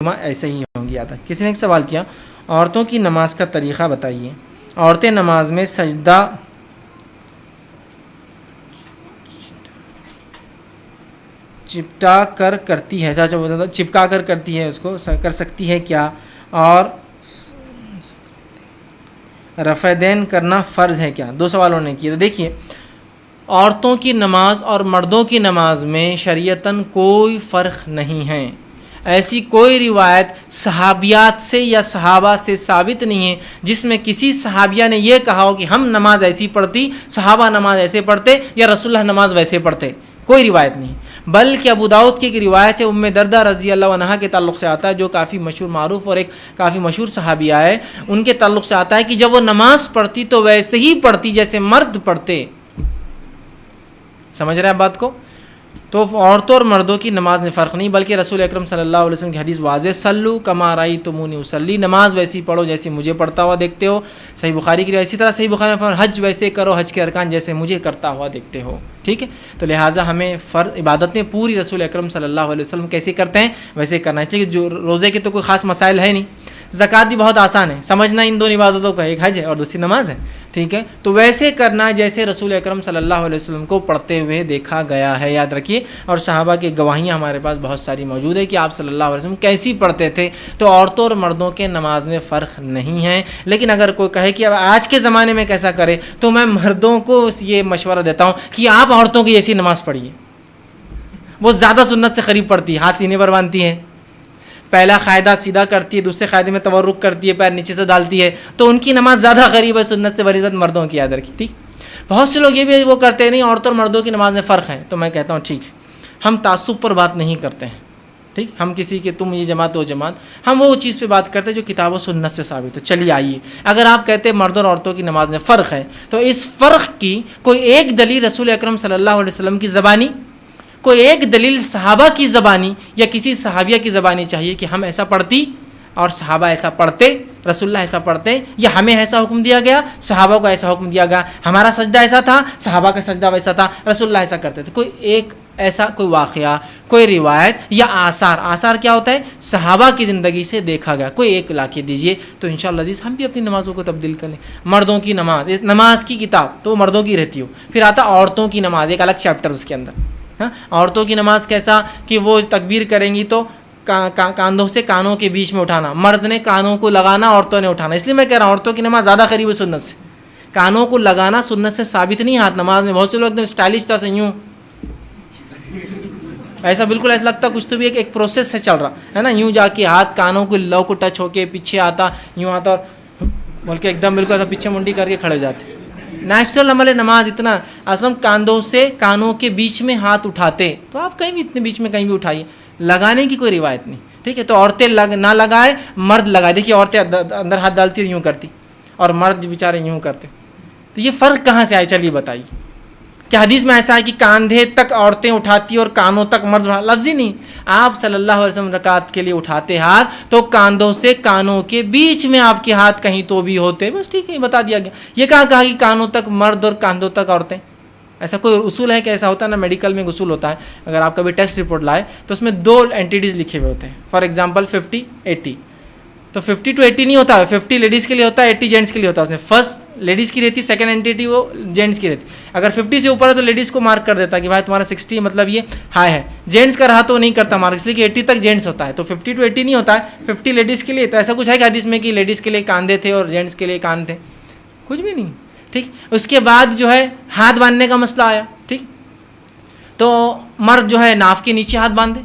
ایسے ہی ہوں گی. آتا کسی نے ایک سوال کیا، عورتوں کی نماز کا طریقہ بتائیے. عورتیں نماز میں سجدہ چپٹا کر کرتی ہے، چپکا کر کرتی ہے، اس کو کر سکتی ہے کیا؟ اور رفع دین کرنا فرض ہے کیا؟ دو سوالوں نے کیے. تو دیکھیے، عورتوں کی نماز اور مردوں کی نماز میں شریعتاً کوئی فرق نہیں ہے. ایسی کوئی روایت صحابیات سے یا صحابہ سے ثابت نہیں ہے جس میں کسی صحابیہ نے یہ کہا ہو کہ ہم نماز ایسی پڑھتی، صحابہ نماز ایسے پڑھتے یا رسول اللہ نماز ویسے پڑھتے. کوئی روایت نہیں. بلکہ ابو داؤد کی ایک روایت ہے، ام دردہ رضی اللہ عنہا کے تعلق سے آتا ہے، جو کافی مشہور معروف اور ایک کافی مشہور صحابیہ ہے. ان کے تعلق سے آتا ہے کہ جب وہ نماز پڑھتی تو ویسے ہی پڑھتی جیسے مرد پڑھتے. سمجھ رہے ہیں بات کو؟ تو عورتوں اور مردوں کی نماز میں فرق نہیں، بلکہ رسول اکرم صلی اللہ علیہ وسلم کی حدیث واضح، سلو کما رأیتمونی اصلی، نماز ویسی پڑھو جیسے مجھے پڑھتا ہوا دیکھتے ہو. صحیح بخاری کی روایت. اسی طرح صحیح بخاری میں حج ویسے کرو، حج کے ارکان جیسے مجھے کرتا ہوا دیکھتے ہو. ٹھیک ہے، تو لہٰذا ہمیں فرض عبادتیں پوری رسول اکرم صلی اللہ علیہ وسلم کیسے کرتے ہیں ویسے کرنا ہے. اس لیے کہ جو روزے کے تو کوئی خاص مسائل ہے نہیں، زکوٰۃ بھی بہت آسان ہے سمجھنا، ان دو عبادتوں کا، ایک حج ہے اور دوسری نماز ہے. ٹھیک ہے، تو ویسے کرنا جیسے رسول اکرم صلی اللہ علیہ وسلم کو پڑھتے ہوئے دیکھا گیا ہے، یاد رکھیے. اور صحابہ کی گواہیاں ہمارے پاس بہت ساری موجود ہے کہ آپ صلی اللہ علیہ وسلم کیسی پڑھتے تھے. تو عورتوں اور مردوں کے نماز میں فرق نہیں ہے. لیکن اگر کوئی کہے کہ اب آج کے زمانے میں کیسا کرے، تو میں مردوں کو یہ مشورہ دیتا ہوں کہ آپ عورتوں کی جیسی نماز پڑھیے. وہ زیادہ سنت سے قریب پڑھتی ہے، ہاتھ سینے پر باندھتی ہے، پہلا قاعدہ سیدھا کرتی ہے، دوسرے قاعدے میں تورک کرتی ہے، پیر نیچے سے ڈالتی ہے، تو ان کی نماز زیادہ قریب ہے سنت سے بنسبت مردوں کی. یاد رکھی. ٹھیک، بہت سے لوگ یہ بھی وہ کرتے نہیں، عورتوں اور مردوں کی نماز میں فرق ہے. تو میں کہتا ہوں ٹھیک، ہم تعصب پر بات نہیں کرتے ہیں. ٹھیک، ہم کسی کے تم یہ جماعت وہ جماعت، ہم وہ چیز پہ بات کرتے ہیں جو کتاب و سنت سے ثابت ہے. چلیے آئیے، اگر آپ کہتے ہیں مردوں اور عورتوں کی نماز میں فرق ہے، تو اس فرق کی کوئی ایک دلیل رسول اکرم صلی اللہ علیہ وسلم کی زبانی، کوئی ایک دلیل صحابہ کی زبانی یا کسی صحابیہ کی زبانی چاہیے کہ ہم ایسا پڑھتی اور صحابہ ایسا پڑھتے، رسول اللہ ایسا پڑھتے، یا ہمیں ایسا حکم دیا گیا، صحابہ کو ایسا حکم دیا گیا، ہمارا سجدہ ایسا تھا، صحابہ کا سجدہ ویسا تھا، رسول اللہ ایسا کرتے تھے. کوئی ایک ایسا کوئی واقعہ، کوئی روایت یا آثار کیا ہوتا ہے؟ صحابہ کی زندگی سے دیکھا گیا، کوئی ایک لا کے دیجئے تو انشاءاللہ عزیز ہم بھی اپنی نمازوں کو تبدیل کر لیں. مردوں کی نماز کی کتاب تو مردوں کی رہتی ہو، پھر آتا عورتوں کی نماز، ایک الگ چیپٹر اس کے اندر. ہاں، عورتوں کی نماز کیسا کہ وہ تکبیر کریں گی تو کاندھوں سے کانوں کے بیچ میں اٹھانا، مرد نے کانوں کو لگانا، عورتوں نے اٹھانا. اس لیے میں کہہ رہا ہوں عورتوں کی نماز زیادہ قریب ہے سنت سے. کانوں کو لگانا سنت سے ثابت نہیں. ہاتھ نماز میں بہت سے لوگ ایک دم اسٹائلش طرح سے یوں ایسا، بالکل ایسا لگتا کچھ تو بھی ایک پروسیس سے چل رہا ہے نا، یوں جا کے ہاتھ کانوں کو لو کو ٹچ ہو کے پیچھے آتا، یوں آتا اور بول کے ایک دم بالکل ایسا پیچھے منڈی کر کے کھڑے ہو جاتے. نیچرل عمل نماز اتنا اصل کاندھوں سے کانوں کے بیچ میں ہاتھ اٹھاتے. تو آپ کہیں بھی اتنے بیچ میں کہیں بھی اٹھائیے، لگانے کی کوئی روایت نہیں. ٹھیک ہے، تو عورتیں نہ لگائے، مرد لگائے. دیکھیے عورتیں اندر ہاتھ ڈالتی اور یوں کرتی، اور مرد بیچارے یوں کرتے. تو یہ فرق کہاں سے آئے؟ چلیے بتائیے. کیا حدیث میں ایسا ہے کہ کاندھے تک عورتیں اٹھاتی اور کانوں تک مرد؟ لفظ ہی نہیں. آپ صلی اللہ علیہ وسلم رکعت کے لیے اٹھاتے ہاتھ تو کاندھوں سے کانوں کے بیچ میں آپ کے ہاتھ کہیں تو بھی ہوتے. بس ٹھیک ہے، بتا دیا گیا. یہ کہا کہ کانوں تک مرد اور کاندھوں تک عورتیں؟ ایسا کوئی اصول ہے کہ ایسا ہوتا ہے نا؟ میڈیکل میں اصول ہوتا ہے، اگر آپ کبھی ٹیسٹ رپورٹ لائے تو اس میں 2 اینٹیز لکھے ہوئے ہوتے ہیں. فار ایگزامپل 50 80، تو 50 to 80 نہیں ہوتا ہے، 50 لیڈیز کے لیے ہوتا ہے، 80 جینٹس کے لیے ہوتا ہے. اس میں فرسٹ لیڈیز کی رہتی، سیکنڈ اینٹی وہ جینٹس کی رہتی. اگر 50 سے اوپر ہے تو لیڈیز کو مارک کر دیتا ہے کہ بھائی تمہارا 60 مطلب یہ ہائی ہے. جینٹس کا رہا تو نہیں کرتا مارک، اس لیے کہ 80 تک جینٹس ہوتا ہے. تو 50 to 80 نہیں ہوتا ہے، 50 لیڈیز کے لیے. تو ایسا کچھ ہے کہ حدیث میں کہ لیڈیز کے لیے کاندھے تھے اور جینٹس کے لیے کان تھے؟ کچھ بھی نہیں. ٹھیک، اس کے بعد جو ہے ہاتھ باندھنے کا مسئلہ آیا. ٹھیک، تو مرد جو ہے ناف کے نیچے ہاتھ باندھے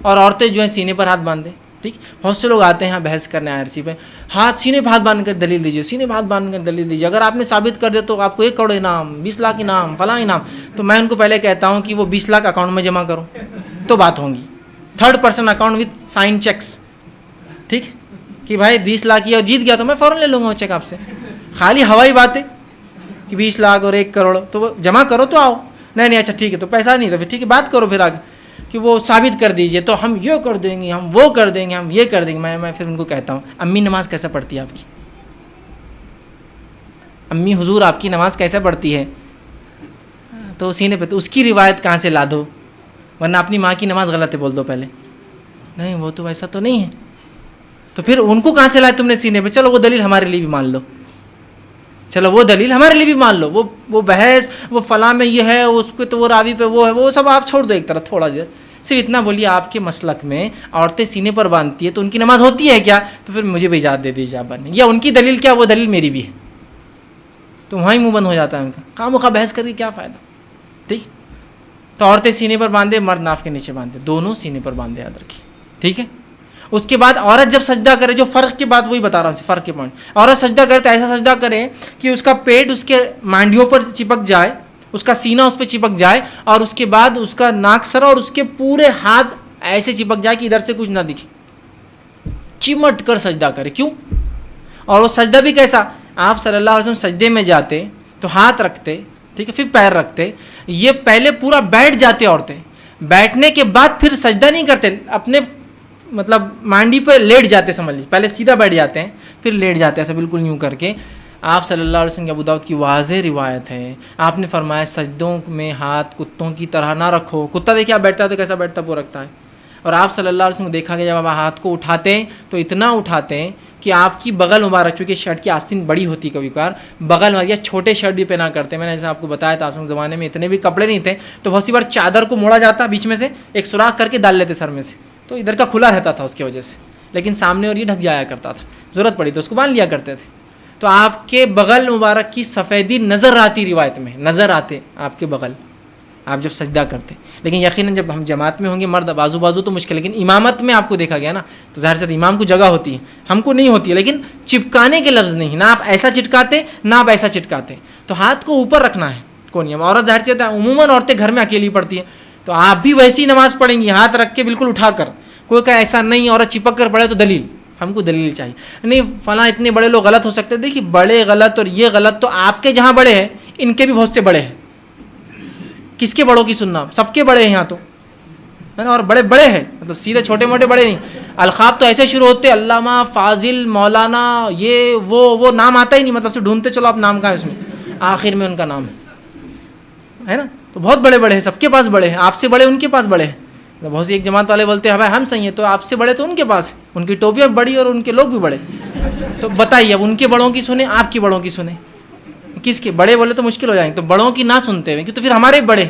اور عورتیں جو ہیں سینے پر ہاتھ باندھے. ٹھیک، بہت سے لوگ آتے ہیں بحث کرنے IRC پہ، ہاتھ سینے پہ ہاتھ باندھ کر دلیل دیجیے، سینے پہ ہاتھ باندھ کر دلیل دیجیے. اگر آپ نے ثابت کر دیا تو آپ کو 1 کروڑ انعام، 20 لاکھ انعام، فلاں انعام. تو میں ان کو پہلے کہتا ہوں کہ وہ 20 لاکھ اکاؤنٹ میں جمع کرو تو بات ہوگی. 3rd person account with sign checks. ٹھیک، کہ بھائی 20 لاکھ یہ جیت گیا تو میں فوراً لے لوں گا وہ چیک آپ سے. خالی ہوائی باتیں کہ 20 لاکھ اور 1 کروڑ تو وہ جمع کرو تو آؤ. نہیں اچھا ٹھیک ہے، تو پیسہ نہیں تو پھر ٹھیک ہے بات کرو پھر آگے کہ وہ ثابت کر دیجئے تو ہم یہ کر دیں گے، ہم وہ کر دیں گے، ہم یہ کر دیں گے. میں پھر ان کو کہتا ہوں امی نماز کیسے پڑھتی ہے آپ کی؟ امی حضور آپ کی نماز کیسے پڑھتی ہے؟ تو سینے پہ تو اس کی روایت کہاں سے لا دو، ورنہ اپنی ماں کی نماز غلط ہے بول دو پہلے. نہیں وہ تو ایسا تو نہیں ہے. تو پھر ان کو کہاں سے لائے تم نے سینے پہ؟ چلو وہ دلیل ہمارے لیے بھی مان لو، چلو وہ دلیل ہمارے لیے بھی مان لو، وہ بحث وہ فلاں میں یہ ہے، اس پہ تو وہ راوی پہ وہ ہے، وہ سب آپ چھوڑ دو ایک طرف تھوڑا دیر، صرف اتنا بولیے آپ کے مسلک میں عورتیں سینے پر باندھتی ہے تو ان کی نماز ہوتی ہے کیا؟ تو پھر مجھے بھی اجازت دے دیجیے آپ باندھنے، یا ان کی دلیل کیا وہ دلیل میری بھی ہے، تو وہیں منہ بند ہو جاتا ہے ان کا، خواہ مخواہ بحث کر کے کیا فائدہ؟ ٹھیک، تو عورتیں سینے پر باندھے، مرد ناف کے نیچے باندھے، دونوں سینے پر باندھے، یاد رکھیے، ٹھیک ہے؟ اس کے بعد عورت جب سجدہ کرے، جو فرق کے بعد وہی بتا رہا ہوں، فرق کے پوائنٹ، عورت سجدہ کرے تو ایسا سجدہ کرے کہ اس کا پیٹ اس کے مانڈیوں پر چپک جائے، اس کا سینہ اس پہ چپک جائے، اور اس کے بعد اس کا ناک سر اور اس کے پورے ہاتھ ایسے چپک جائے کہ ادھر سے کچھ نہ دکھے، چمٹ کر سجدہ کرے. کیوں؟ اور وہ سجدہ بھی کیسا؟ آپ صلی اللہ علیہ وسلم سجدے میں جاتے تو ہاتھ رکھتے، ٹھیک ہے، پھر پیر رکھتے، یہ پہلے پورا بیٹھ جاتے عورتیں، بیٹھنے کے بعد پھر سجدہ نہیں کرتے، اپنے مطلب مانڈی پہ لیٹ جاتے، سمجھ لیجیے، پہلے سیدھا بیٹھ جاتے ہیں پھر لیٹ جاتے ہیں، ایسا بالکل یوں کر کے. آپ صلی اللہ علیہ وسلم کی ابو داؤد کی واضح روایت ہے، آپ نے فرمایا سجدوں میں ہاتھ کتوں کی طرح نہ رکھو. کتا دیکھیں آپ بیٹھتا ہے تو کیسا بیٹھتا وہ رکھتا ہے. اور آپ صلی اللہ علیہ وسلم کو دیکھا گیا جب آپ ہاتھ کو اٹھاتے ہیں تو اتنا اٹھاتے ہیں کہ آپ کی بغل مبارک، چونکہ شرٹ کی آستین بڑی ہوتی کبھی کبھار، بغل یا چھوٹے شرٹ بھی پہنا کرتے ہیں. میں نے جیسے آپ کو بتایا تھا، آپ زمانے میں اتنے بھی کپڑے نہیں تھے تو بہت سی بار چادر کو موڑا جاتا بیچ میں سے، ایک سوراخ کر کے ڈال لیتے سر میں سے، تو ادھر کا کھلا رہتا تھا اس کی وجہ سے، لیکن سامنے اور یہ ڈھک جایا کرتا تھا، ضرورت پڑی تو اس کو باندھ لیا کرتے تھے. تو آپ کے بغل مبارک کی سفیدی نظر آتی، روایت میں نظر آتے آپ کے بغل، آپ جب سجدہ کرتے. لیکن یقیناً جب ہم جماعت میں ہوں گے مرد بازو بازو تو مشکل، لیکن امامت میں آپ کو دیکھا گیا نا، تو ظاہر سے امام کو جگہ ہوتی ہے، ہم کو نہیں ہوتی ہے. لیکن چپکانے کے لفظ نہیں، نہ آپ ایسا چٹکاتے نہ آپ ایسا چٹکاتے، تو ہاتھ کو اوپر رکھنا ہے. کون یہ عورت ظاہر سے عموماً عورتیں گھر میں اکیلی پڑتی ہیں، تو آپ بھی ویسی نماز پڑھیں گی، ہاتھ رکھ کے بالکل اٹھا کر. کوئی کہ ایسا نہیں عورت چپک کر پڑھے تو دلیل، ہم کو دلیل چاہیے. نہیں فلاں اتنے بڑے لوگ غلط ہو سکتے، دیکھیے بڑے غلط اور یہ غلط تو آپ کے جہاں بڑے ہیں ان کے بھی بہت سے بڑے ہیں. کس کے بڑوں کی سننا؟ سب کے بڑے ہیں یہاں تو، ہے نا، اور بڑے بڑے ہیں، مطلب سیدھے چھوٹے موٹے بڑے نہیں. القاب تو ایسے شروع ہوتے علامہ، فاضل، مولانا، یہ وہ نام آتا ہی نہیں، مطلب سے ڈھونڈتے چلو آپ نام کہاں ہے اس میں، آخر میں ان کا نام ہے نا. تو بہت بڑے بڑے ہیں، سب کے پاس بڑے ہیں، آپ سے بڑے ان کے پاس بڑے ہیں. بہت سی ایک جماعت والے بولتے ہیں بھائی ہم صحیح ہیں، تو آپ سے بڑے تو ان کے پاس، ان کی ٹوپیاں بڑی اور ان کے لوگ بھی بڑے. تو بتائیے اب ان کے بڑوں کی سنیں آپ کی بڑوں کی سنیں، کس کے بڑے بولے تو مشکل ہو جائیں گے. تو بڑوں کی نہ سنتے ہوئے، تو پھر ہمارے بڑے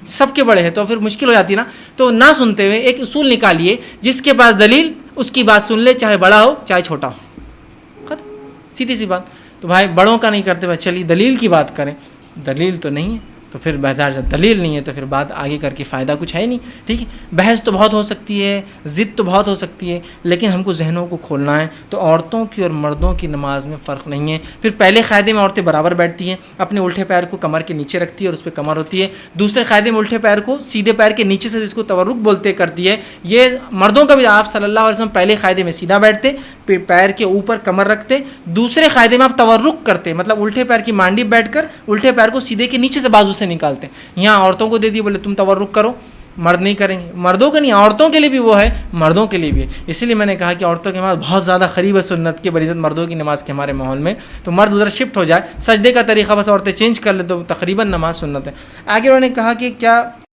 سب کے بڑے ہیں تو پھر مشکل ہو جاتی نا. تو نہ سنتے ہوئے ایک اصول نکالیے، جس کے پاس دلیل اس کی بات سن لے، چاہے بڑا ہو چاہے چھوٹا ہو، ختم، سیدھی سی بات. تو بھائی بڑوں کا نہیں کرتے، بھائی چلیے دلیل کی بات کریں. دلیل تو نہیں ہے تو پھر بازار سے دلیل نہیں ہے تو پھر بات آگے کر کے فائدہ کچھ ہے نہیں. ٹھیک ہے، بحث تو بہت ہو سکتی ہے، ضد تو بہت ہو سکتی ہے، لیکن ہم کو ذہنوں کو کھولنا ہے. تو عورتوں کی اور مردوں کی نماز میں فرق نہیں ہے. پھر پہلے قاعدے میں عورتیں برابر بیٹھتی ہیں، اپنے الٹے پیر کو کمر کے نیچے رکھتی ہے اور اس پہ کمر ہوتی ہے. دوسرے قاعدے میں الٹے پیر کو سیدھے پیر کے نیچے سے، جس کو تورک بولتے کرتی ہے. یہ مردوں کا بھی آپ صلی اللہ علیہ وسلم پہلے قاعدے میں سیدھا بیٹھتے، پیر کے اوپر کمر رکھتے. دوسرے قاعدے میں آپ تورک کرتے، مطلب الٹے پیر کی مانڈی بیٹھ کر الٹے پیر کو سیدھے کے نیچے سے بازو سے نکالتے. یہاں عورتوں کو دے دی، بولے تم تورک کرو، مرد نہیں کریں گے. مردوں کے نہیں، عورتوں کے لیے بھی وہ ہے، مردوں کے لیے بھی ہے. اسی لیے میں نے کہا کہ عورتوں کی نماز بہت زیادہ قریب ہے سنت کے بنسبت مردوں کی نماز کے ہمارے ماحول میں. تو مرد ادھر شفٹ ہو جائے، سجدے کا طریقہ بس عورتیں چینج کر لیں تو تقریباً نماز سنت ہے. آگے انہوں نے کہا کہ کیا